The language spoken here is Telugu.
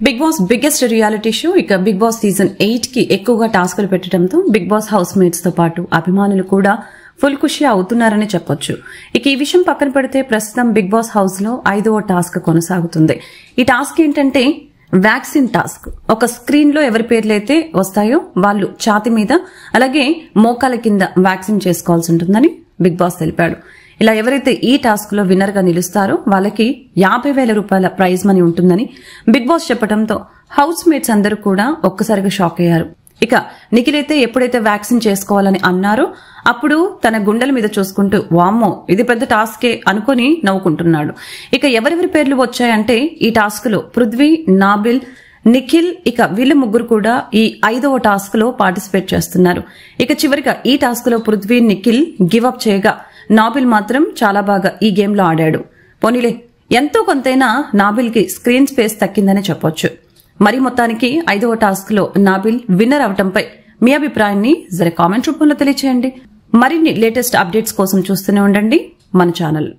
Big Boss biggest reality show ఇక బిగ్ బాస్ సీజన్ 8 కి ఎక్కువగా టాస్కులు పెట్టడంతో బిగ్ బాస్ హౌస్ మేట్స్ తో పాటు అభిమానులు కూడా ఫుల్ ఖుషి అవుతున్నారని చెప్పొచ్చు. ఇక ఈ విషయం పక్కన పెడితే ప్రస్తుతం బిగ్ బాస్ హౌస్ లో 5వ టాస్క్ కొనసాగుతుంది. ఈ టాస్క్ ఏంటంటే వ్యాక్సిన్ టాస్క్. ఒక స్క్రీన్ లో ఎవరి పేర్లైతే వస్తాయో వాళ్ళు ఛాతి మీద అలాగే మోకాల కింద వ్యాక్సిన్ చేసుకోవాల్సి ఉంటుందని బిగ్ బాస్ తెలిపాడు. ఇలా ఎవరైతే ఈ టాస్క్ లో విన్నర్ గా నిలుస్తారో వాళ్ళకి 50,000 రూపాయల ప్రైజ్ మనీ ఉంటుందని బిగ్ బాస్ చెప్పడంతో హౌస్ మేట్స్ అందరూ కూడా ఒక్కసారిగా షాక్ అయ్యారు. ఇక నిఖిల్ అయితే ఎప్పుడైతే వ్యాక్సిన్ చేసుకోవాలని అన్నారో అప్పుడు తన గుండెల మీద చూసుకుంటూ వామ్మో ఇది పెద్ద టాస్కే అనుకుని నవ్వుకుంటున్నాడు. ఇక ఎవరెవరి పేర్లు వచ్చాయంటే ఈ టాస్క్ లో పృథ్వీ, నాబిల్, నిఖిల్ ఇక వీళ్ళు ముగ్గురు కూడా ఈ 5వ టాస్క్ లో పార్టిసిపేట్ చేస్తున్నారు. ఇక చివరిగా ఈ టాస్క్ లో పృథ్వీ, నిఖిల్ గివ్ అప్ చేయగా నాబిల్ మాత్రం చాలా బాగా ఈ గేమ్ లో ఆడాడు. పోనీలే ఎంతో కొంతైనా నాబిల్ కి స్క్రీన్ స్పేస్ తక్కిందనే చెప్పొచ్చు. మరి మొత్తానికి 5వ టాస్క్ లో నాబిల్ విన్నర్ అవటంపై మీ అభిప్రాయాన్ని జర కామెంట్ రూపంలో తెలియచేయండి. మరిన్ని లేటెస్ట్ అప్డేట్స్ కోసం చూస్తూనే ఉండండి మన ఛానల్.